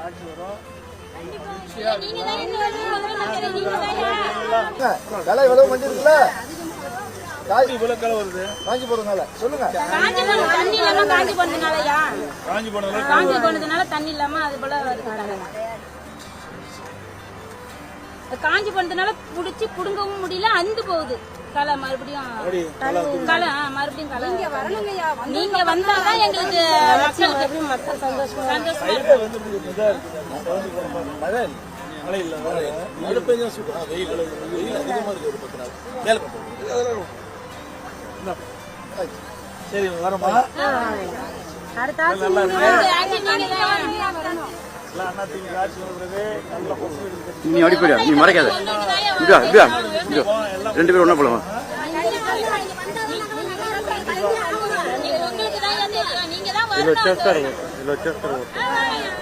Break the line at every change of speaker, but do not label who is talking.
ஆட்சி வரும்.
விலை எவ்வளவு மஞ்சள் இருக்குல்ல?
காஞ்சி விளக்கெல்லாம் வருது.
காஞ்சி போறதுனால சொல்லுங்க.
காஞ்சி போனதுனாலயா?
காஞ்சி
போனதுனால தண்ணி இல்லாம அது போல வருது. காஞ்சி போனதுனால புடிச்சு புடுங்கவும் முடியல, அந்து போகுது களை. மறுபடியும் களை மறுபடியும் களை. நீங்க வந்தாதான் எங்களுக்கு மக்கள் சந்தோஷமா
மழை மழை இல்ல மழை பெய்ஞ்சா வெயில் வெயில் அதிகமா இருக்கு. ஒரு 10 நாள் மேல சரி வரமா?
நீ ஓடி போயிடு, நீ மறைக்காத. ரெண்டு பேரும் ஒண்ணா போலாம்.
நீங்க தான்